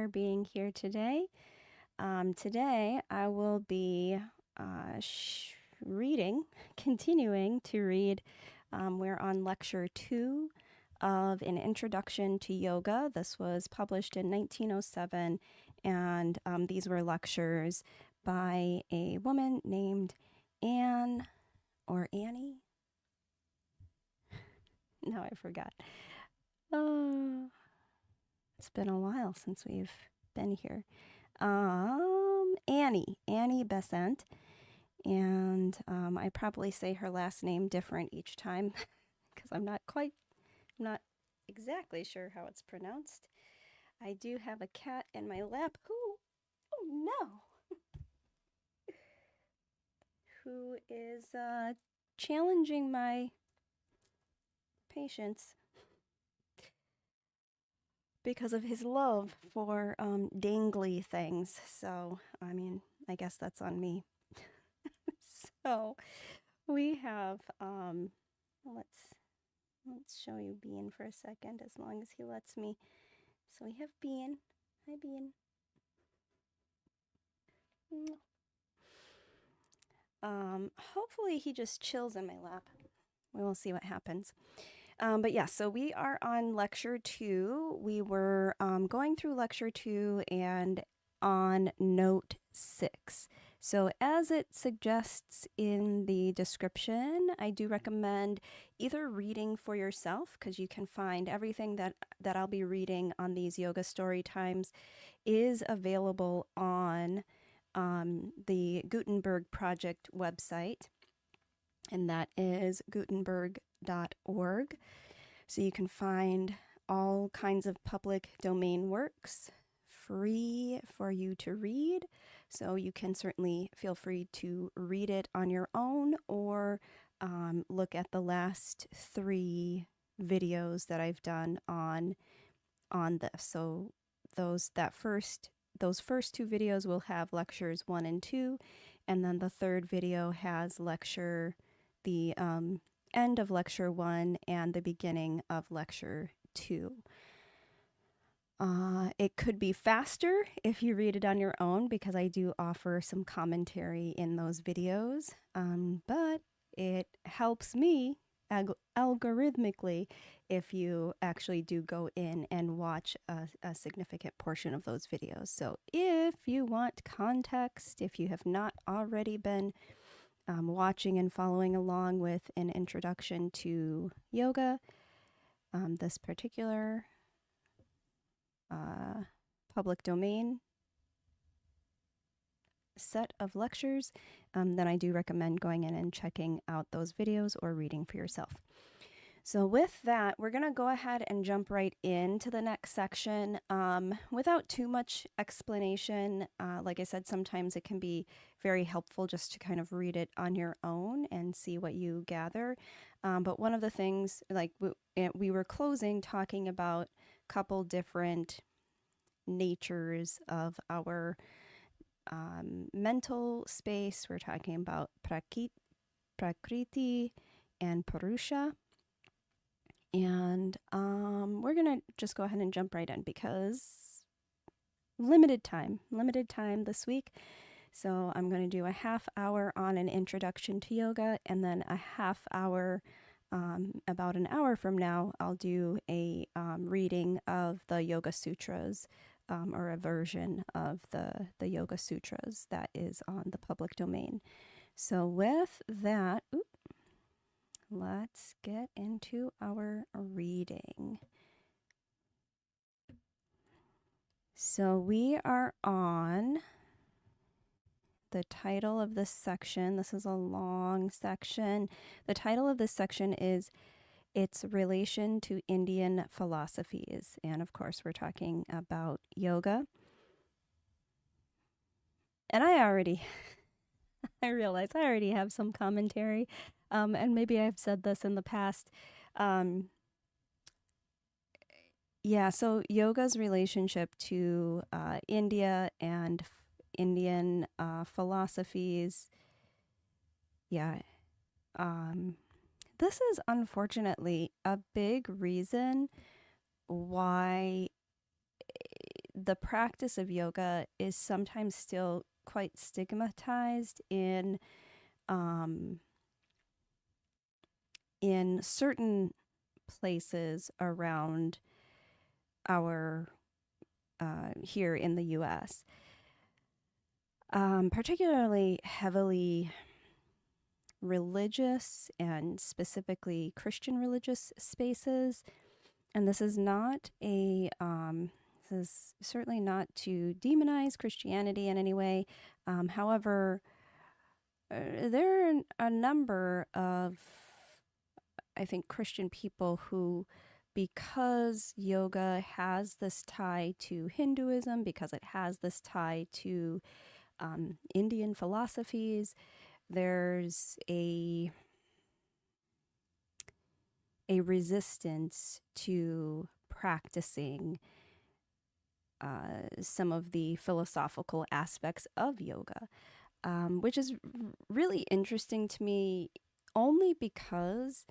for being here today. Today I will be continuing to read. We're on lecture 2 of An Introduction to Yoga. This was published in 1907, and these were lectures by a woman named Anne or Annie. No, I forgot. It's been a while since we've been here. Annie Besant, and I probably say her last name different each time because I'm not exactly sure how it's pronounced. I do have a cat in my lap who is challenging my patience because of his love for dangly things. So, I mean, I guess that's on me. So, we have let's show you Bean for a second, as long as he lets me. So we have Bean. Hi, Bean. Hopefully he just chills in my lap. We will see what happens. But yeah, so we are on lecture 2. We were going through lecture 2 and on note 6. So as it suggests in the description, I do recommend either reading for yourself, because you can find everything that I'll be reading on these yoga story times is available on the Gutenberg Project website, and that is gutenberg.org. So you can find all kinds of public domain works free for you to read. So you can certainly feel free to read it on your own, or look at the last 3 videos that I've done on this. So those first 2 videos will have lectures 1 and 2, and then the third video has the end of lecture 1 and the beginning of lecture 2. It could be faster if you read it on your own, because I do offer some commentary in those videos, but it helps me algorithmically if you actually do go in and watch a significant portion of those videos. So if you want context, if you have not already been watching and following along with An Introduction to Yoga, this particular public domain set of lectures, then I do recommend going in and checking out those videos or reading for yourself. So with that, we're going to go ahead and jump right into the next section without too much explanation. Like I said, sometimes it can be very helpful just to kind of read it on your own and see what you gather. But one of the things, like we were closing talking about a couple different natures of our mental space. We're talking about Prakriti and Purusha. And we're going to just go ahead and jump right in, because limited time this week. So I'm going to do a half hour on An Introduction to Yoga, and then a half hour, about an hour from now, I'll do a reading of the Yoga Sutras, or a version of the Yoga Sutras that is on the public domain. So with that, let's get into our reading. So we are on the title of this section. This is a long section. The title of this section is Its Relation to Indian Philosophies. And of course, we're talking about yoga. And I realize I already have some commentary, and maybe I've said this in the past. So yoga's relationship to India and Indian philosophies. This is unfortunately a big reason why the practice of yoga is sometimes still quite stigmatized um, in certain places around our here in the U.S., particularly heavily religious and specifically Christian religious spaces. And this is not this is certainly not to demonize Christianity in any way. However, there are a number of, I think, Christian people who, because yoga has this tie to Hinduism, because it has this tie to Indian philosophies, there's a resistance to practicing some of the philosophical aspects of yoga, which is really interesting to me only because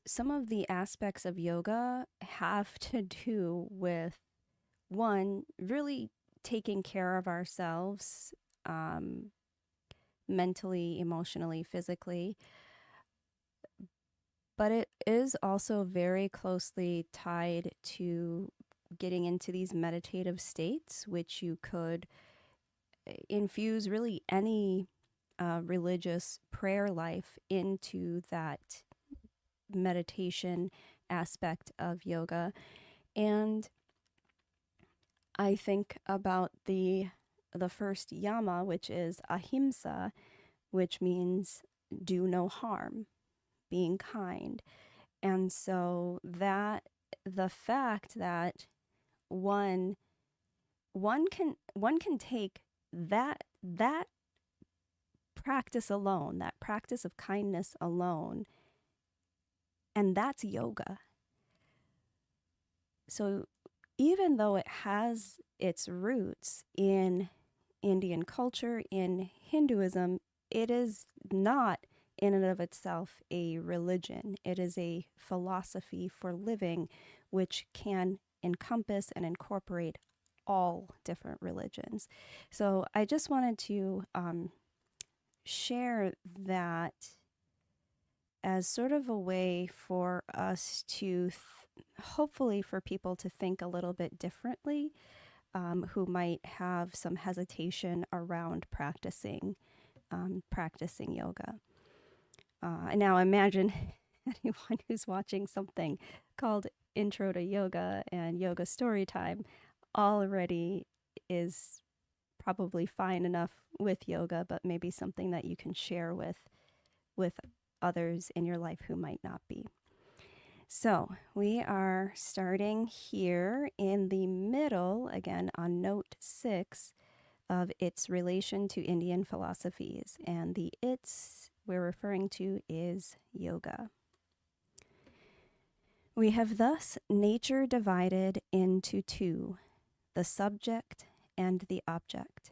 some of the aspects of yoga have to do with, one, really taking care of ourselves, mentally, emotionally, physically. But it is also very closely tied to getting into these meditative states, which you could infuse really any religious prayer life into that meditation aspect of yoga. And I think about the first yama, which is ahimsa, which means do no harm, being kind. And so that the fact that one can take that practice alone, that practice of kindness alone, and that's yoga. So even though it has its roots in Indian culture, in Hinduism, it is not in and of itself a religion. It is a philosophy for living, which can encompass and incorporate all different religions. So I just wanted to share that as sort of a way for us to, hopefully for people to think a little bit differently, who might have some hesitation around practicing yoga. And now imagine anyone who's watching something called Intro to Yoga and Yoga Storytime already is probably fine enough with yoga, but maybe something that you can share with others in your life who might not be. So we are starting here in the middle, again on note 6, of its relation to Indian philosophies. And the its we're referring to is yoga. We have thus nature divided into two, the subject and the object.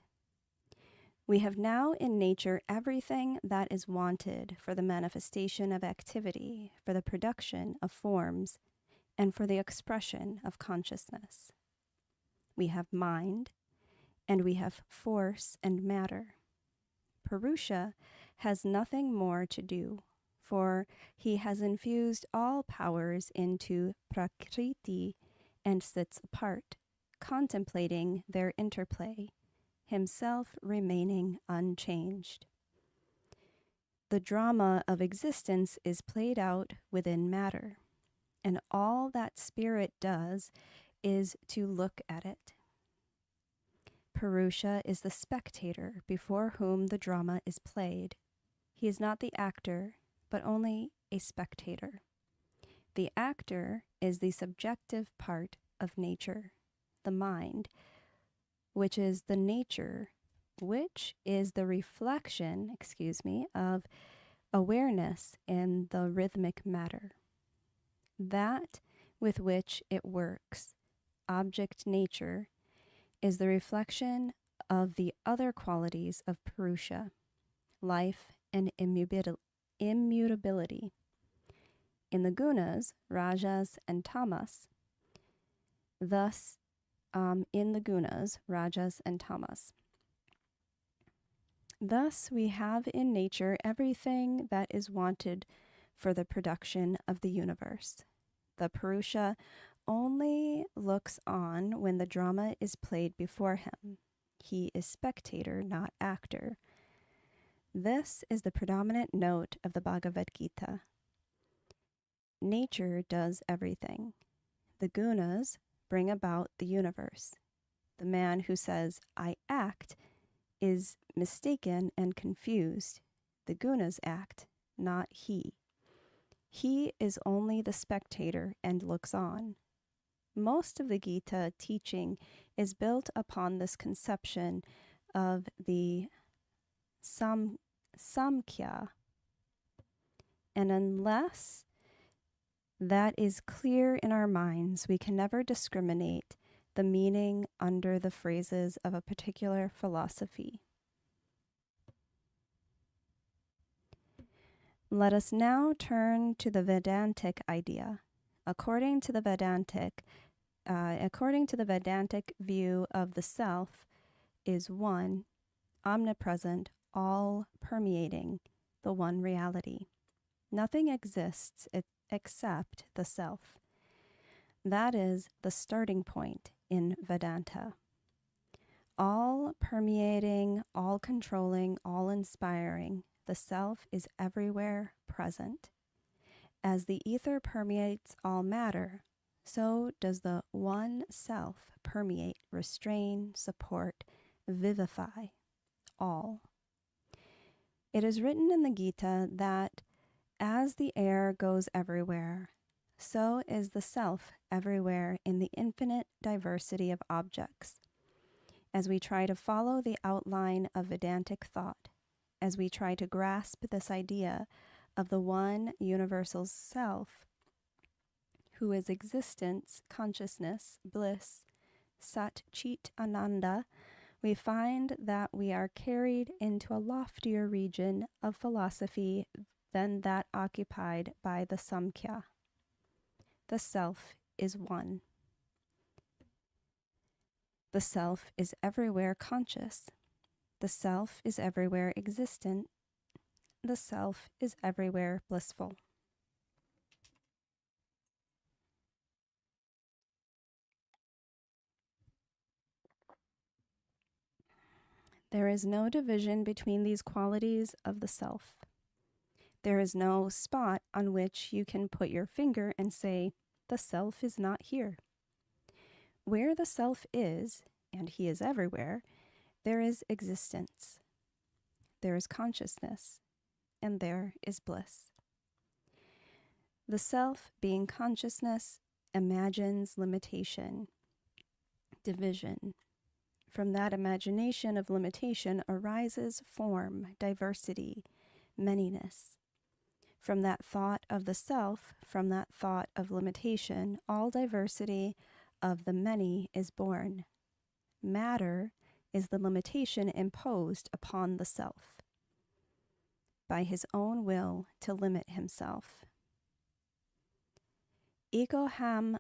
We have now in nature everything that is wanted for the manifestation of activity, for the production of forms, and for the expression of consciousness. We have mind, and we have force and matter. Purusha has nothing more to do, for he has infused all powers into Prakriti and sits apart, contemplating their interplay, himself remaining unchanged. The drama of existence is played out within matter, and all that spirit does is to look at it. Purusha is the spectator before whom the drama is played. He is not the actor, but only a spectator. The actor is the subjective part of nature, the mind, which is the nature, which is the reflection, of awareness in the rhythmic matter. That with which it works, object nature, is the reflection of the other qualities of Purusha, life and immutability. In the gunas, rajas and tamas, Thus, in the gunas, rajas, and tamas. Thus, we have in nature everything that is wanted for the production of the universe. The Purusha only looks on when the drama is played before him. He is spectator, not actor. This is the predominant note of the Bhagavad Gita. Nature does everything. The gunas bring about the universe. The man who says, I act, is mistaken and confused. The gunas act, not he. He is only the spectator and looks on. Most of the Gita teaching is built upon this conception of the samkhya. And unless that is clear in our minds, we can never discriminate the meaning under the phrases of a particular philosophy. Let us now turn to the Vedantic idea. According to the Vedantic view of the self is one, omnipresent, all-permeating, the one reality. Nothing exists except the self. That is the starting point in Vedanta. All-permeating, all-controlling, all-inspiring, the self is everywhere present. As the ether permeates all matter, so does the one self permeate, restrain, support, vivify all. It is written in the Gita that as the air goes everywhere, so is the self everywhere in the infinite diversity of objects. As we try to follow the outline of Vedantic thought, as we try to grasp this idea of the one universal self, who is existence, consciousness, bliss, Sat Chit Ananda, we find that we are carried into a loftier region of philosophy than that occupied by the Samkhya. The self is one. The self is everywhere conscious. The self is everywhere existent. The self is everywhere blissful. There is no division between these qualities of the self. There is no spot on which you can put your finger and say, the self is not here. Where the self is, and he is everywhere, there is existence. There is consciousness, and there is bliss. The self, being consciousness, imagines limitation, division. From that imagination of limitation arises form, diversity, manyness. From that thought of the self, from that thought of limitation, all diversity of the many is born. Matter is the limitation imposed upon the self by his own will to limit himself. Egoham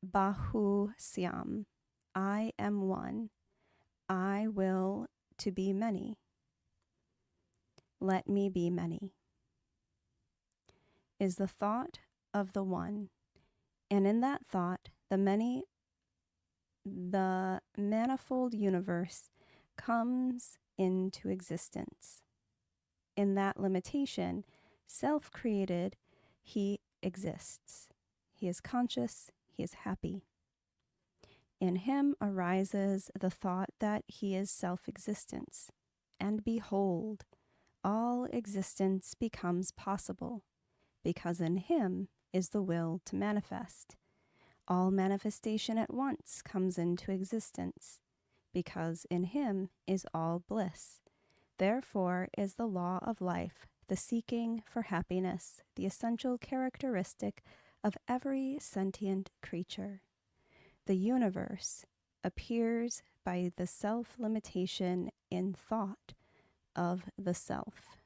bahu syam. I am one. I will to be many. Let me be many. Is the thought of the one. And in that thought, the manifold universe comes into existence. In that limitation, self-created, he exists. He is conscious, he is happy. In him arises the thought that he is self-existence. And behold, all existence becomes possible, because in him is the will to manifest. All manifestation at once comes into existence, because in him is all bliss. Therefore is the law of life, the seeking for happiness, the essential characteristic of every sentient creature. The universe appears by the self-limitation in thought of the self.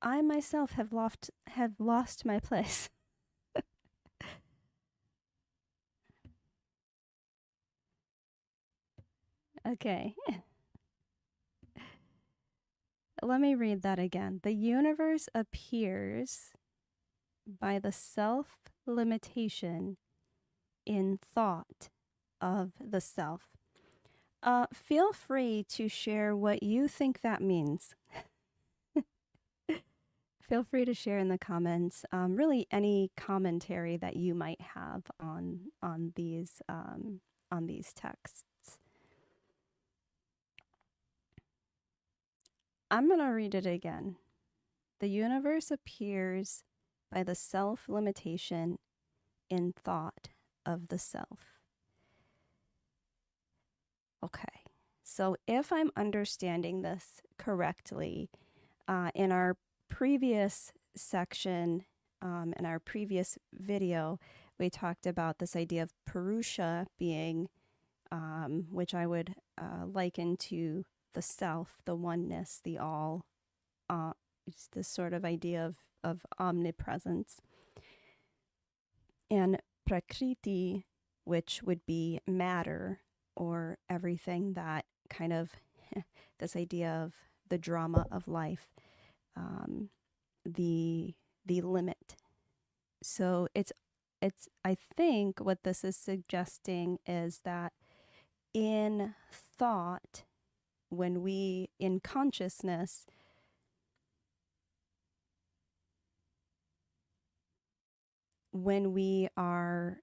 I myself have lost my place. Okay, let me read that again. The universe appears by the self limitation in thought of the self. Feel free to share what you think that means. Feel free to share in the comments. Really, any commentary that you might have on these texts. I'm gonna read it again. The universe appears by the self limitation in thought of the self. Okay, so if I'm understanding this correctly, in our previous section, in our previous video, we talked about this idea of Purusha being, which I would liken to the self, the oneness, the all, it's this sort of idea of omnipresence. And Prakriti, which would be matter or everything that kind of, this idea of the drama of life, the limit. So it's I think what this is suggesting is that in thought, when we in consciousness, when we are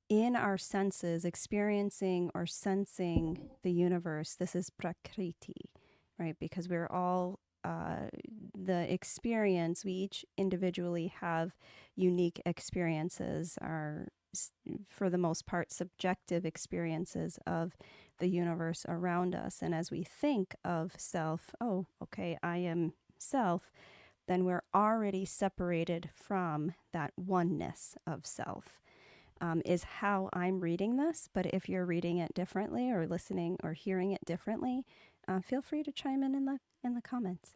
in our senses experiencing or sensing the universe, this is prakriti, right? Because we're all the experience, we each individually have unique experiences, are for the most part subjective experiences of the universe around us. And as we think of self, oh, okay, I am self, then we're already separated from that oneness of self. Is how I'm reading this. But if you're reading it differently or listening or hearing it differently, feel free to chime in the comments.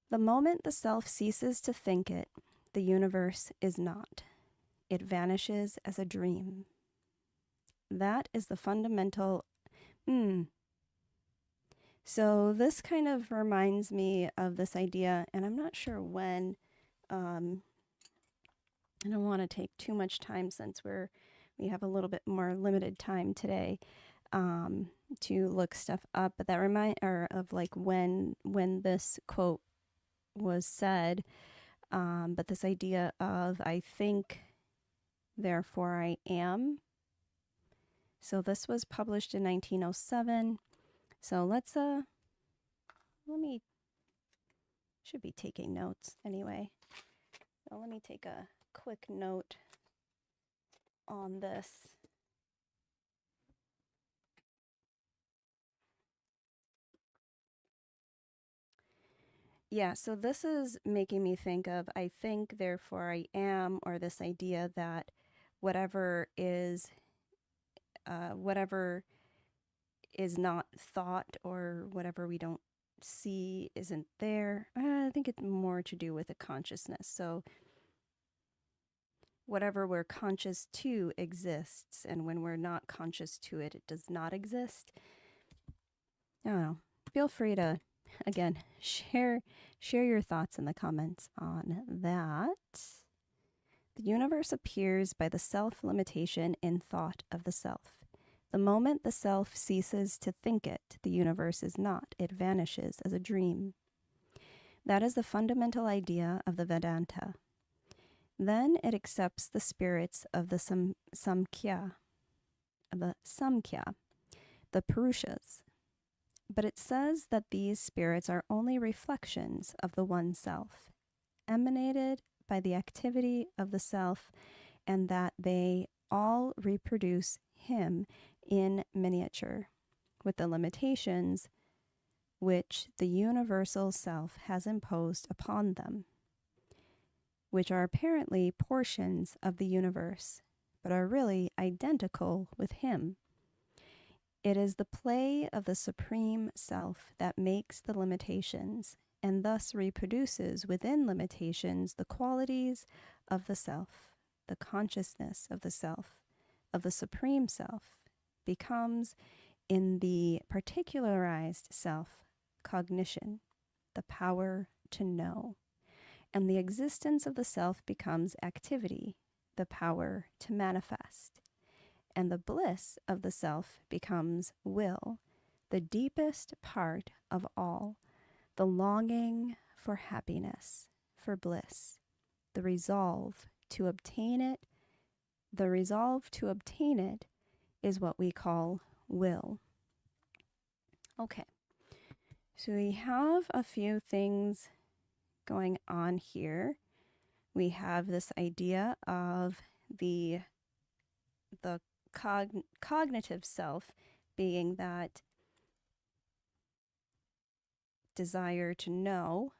The moment the self ceases to think it, the universe is not. It vanishes as a dream. That is the fundamental. So this kind of reminds me of this idea, and I'm not sure when. I don't want to take too much time since we have a little bit more limited time today to look stuff up. But that of like when this quote was said. But this idea of I think, therefore I am. So this was published in 1907. So let me, should be taking notes anyway. So let me take a quick note on this. Yeah, so this is making me think of I think, therefore I am, or this idea that whatever is not thought, or whatever we don't see isn't there. I think it's more to do with a consciousness. So whatever we're conscious to exists, and when we're not conscious to it, it does not exist. I don't know. Feel free to, again, share your thoughts in the comments on that. The universe appears by the self-limitation in thought of the self. The moment the self ceases to think it, the universe is not. It vanishes as a dream. That is the fundamental idea of the Vedanta. Then it accepts the spirits of the Samkhya, the Purushas. But it says that these spirits are only reflections of the one self, emanated by the activity of the self, and that they all reproduce him in miniature, with the limitations which the universal self has imposed upon them, which are apparently portions of the universe, but are really identical with him. It is the play of the Supreme Self that makes the limitations, and thus reproduces within limitations the qualities of the self, the consciousness of the self, of the supreme self, becomes in the particularized self cognition, the power to know. And the existence of the self becomes activity, the power to manifest. And the bliss of the self becomes will, the deepest part of all, the longing for happiness, for bliss, the resolve to obtain it. The resolve to obtain it is what we call will. Okay, so we have a few things going on here. We have this idea of the cognitive self being that desire to know.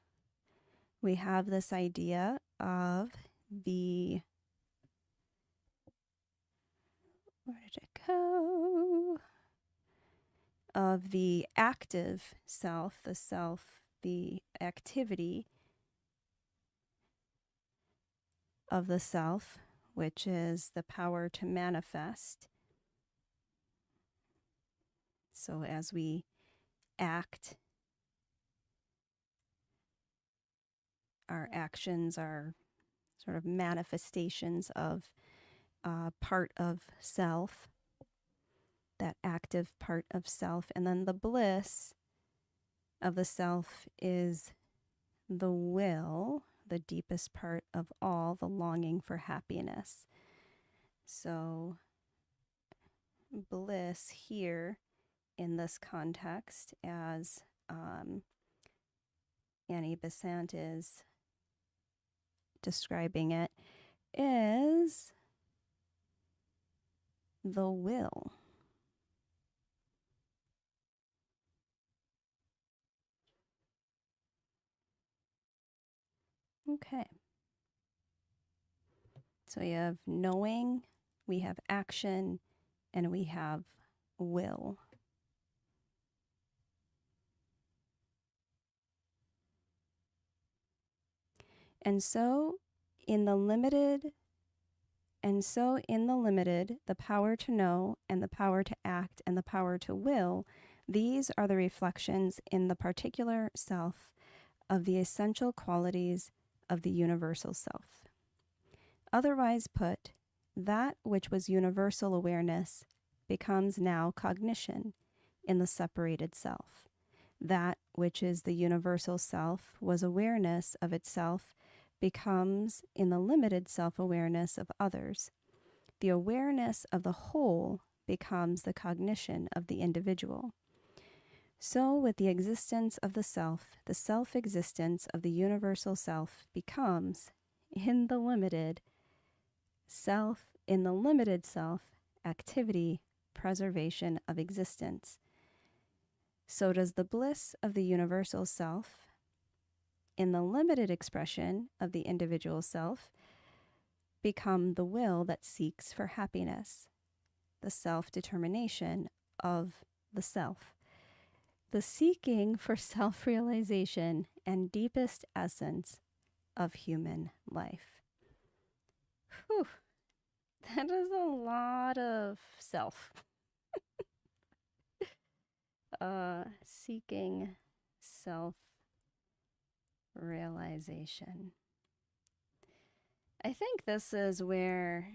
We have this idea of the, where did it go? Of the active self, the activity of the self, which is the power to manifest. So as we act, our actions are sort of manifestations of part of self, that active part of self. And then the bliss of the self is the will, the deepest part of all, the longing for happiness. So bliss here in this context, as Annie Besant is describing it, is the will. Okay. So we have knowing, we have action, and we have will. And so in the limited, the power to know and the power to act and the power to will, these are the reflections in the particular self of the essential qualities of the universal self. Otherwise put, that which was universal awareness becomes now cognition in the separated self. That which is the universal self was awareness of itself becomes in the limited self-awareness of others. The awareness of the whole becomes the cognition of the individual. So with the existence of the self-existence of the universal self becomes, in the limited self, activity, preservation of existence. So does the bliss of the universal self, in the limited expression of the individual self, become the will that seeks for happiness, the self-determination of the self, the seeking for self-realization and deepest essence of human life. Whew, that is a lot of self. Seeking self-realization. I think this is where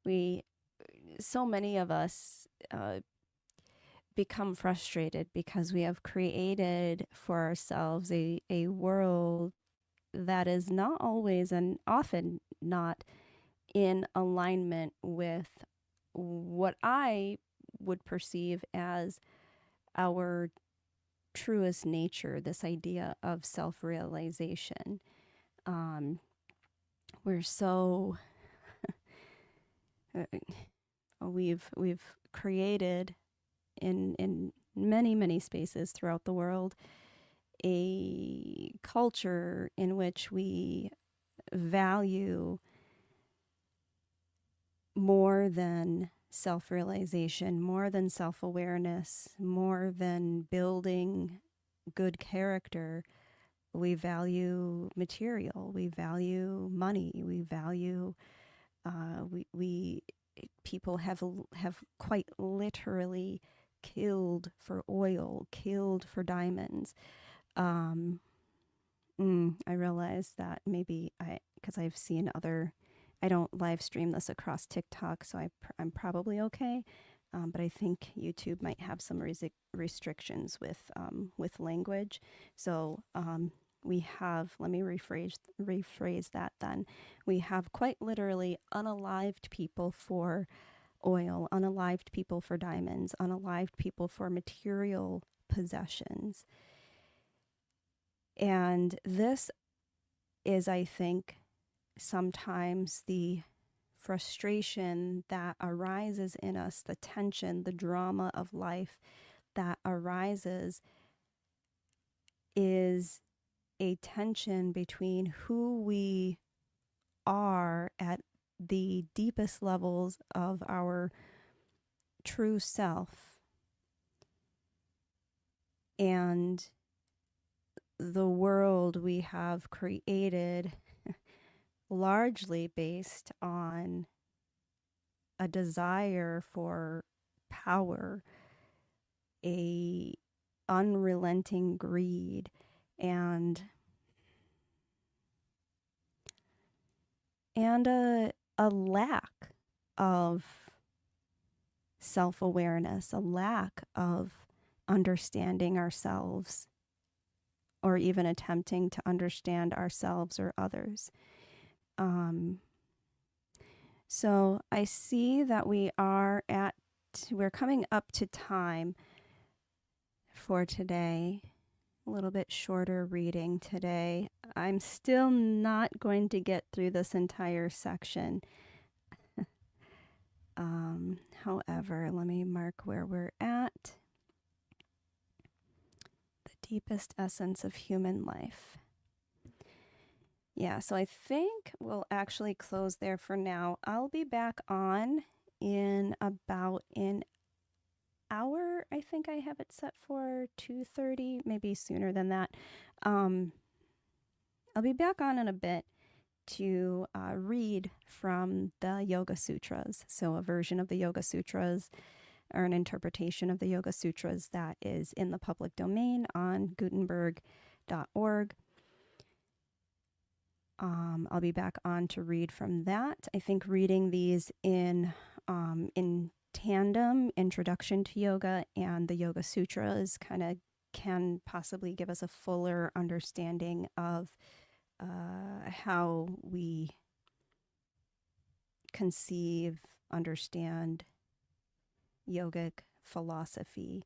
we, so many of us, become frustrated because we have created for ourselves a world that is not always and often not in alignment with what I would perceive as our truest nature, this idea of self-realization. We're so we've created in many spaces throughout the world a culture in which we value more than self-realization, more than self-awareness, more than building good character, we value material, we value money, we value, we people have quite literally killed for oil, killed for diamonds. Um, I realize that maybe because I've seen other, I don't live stream this across TikTok, so I'm probably okay. But I think YouTube might have some restrictions with language. So we have, let me rephrase that then. We have quite literally unalived people for oil, unalived people for diamonds, unalived people for material possessions. And this is, I think, sometimes the frustration that arises in us, the tension, the drama of life that arises is a tension between who we are at the deepest levels of our true self and the world we have created largely based on a desire for power, a unrelenting greed, and a lack of self-awareness, a lack of understanding ourselves or even attempting to understand ourselves or others. So I see that we're coming up to time for today. A little bit shorter reading today. I'm still not going to get through this entire section. However, let me mark where we're at. The deepest essence of human life. Yeah, so I think we'll actually close there for now. I'll be back on in about an hour. I think I have it set for 2:30, maybe sooner than that. I'll be back on in a bit to read from the Yoga Sutras. So a version of the Yoga Sutras or an interpretation of the Yoga Sutras that is in the public domain on Gutenberg.org. I'll be back on to read from that. I think reading these in tandem, Introduction to Yoga and the Yoga Sutras, kind of can possibly give us a fuller understanding of how we conceive, understand yogic philosophy.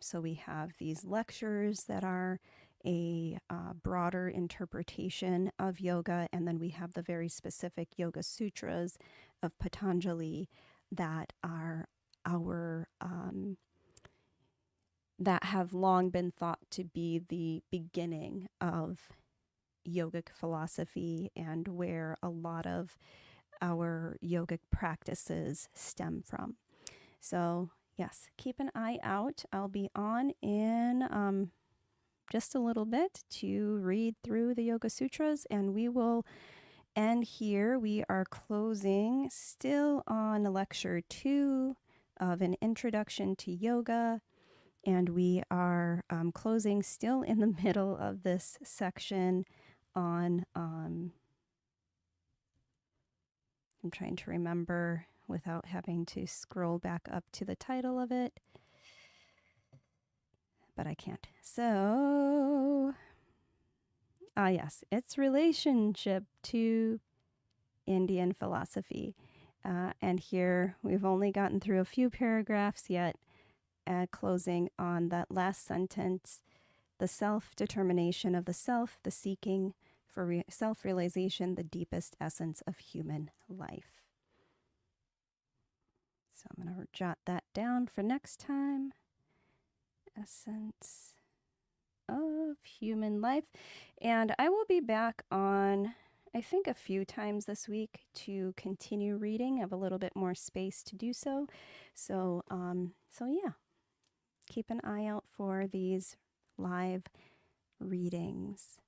So we have these lectures that are a broader interpretation of yoga, and then we have the very specific Yoga Sutras of Patanjali that are that have long been thought to be the beginning of yogic philosophy and where a lot of our yogic practices stem from. So yes, keep an eye out. I'll be on in just a little bit to read through the Yoga Sutras, and we will end here. We are closing still on lecture 2 of an introduction to yoga, and we are closing still in the middle of this section on, I'm trying to remember without having to scroll back up to the title of it, but I can't. So, yes, its relationship to Indian philosophy. And here we've only gotten through a few paragraphs yet, closing on that last sentence, the self-determination of the self, the seeking for self-realization, the deepest essence of human life. So I'm going to jot that down for next time. Essence of human life. And I will be back on, I think, a few times this week to continue reading. I have a little bit more space to do so. So yeah, keep an eye out for these live readings.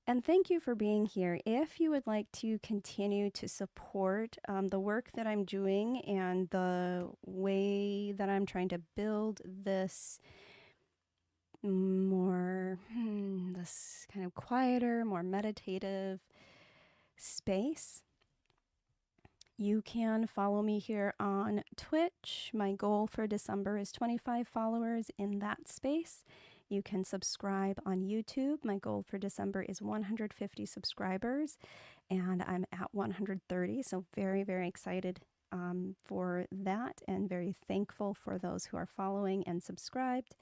And thank you for being here. If you would like to continue to support the work that I'm doing and the way that I'm trying to build this this kind of quieter, more meditative space, you can follow me here on Twitch. My goal for December is 25 followers in that space. You can subscribe on YouTube. My goal for December is 150 subscribers, and I'm at 130, so very, very excited for that and very thankful for those who are following and subscribed.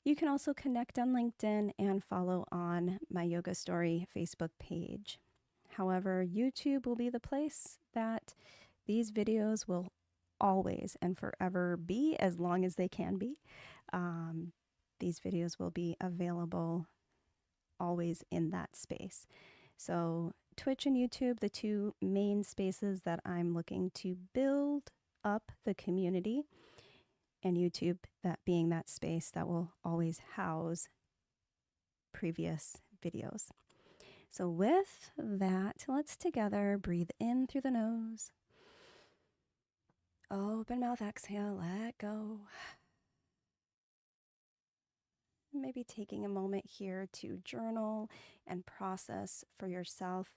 You can also connect on LinkedIn and follow on my Yoga Story Facebook page. However, YouTube will be the place that these videos will always and forever be, as long as they can be. These videos will be available always in that space. So Twitch and YouTube, the two main spaces that I'm looking to build up the community, and YouTube that being that space that will always house previous videos. So with that, let's together breathe in through the nose. Open mouth, exhale, let go. Maybe taking a moment here to journal and process for yourself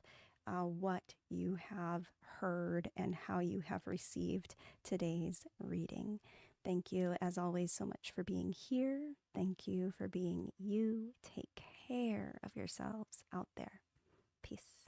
what you have heard and how you have received today's reading. Thank you, as always, so much for being here. Thank you for being you. Take care of yourselves out there. Peace.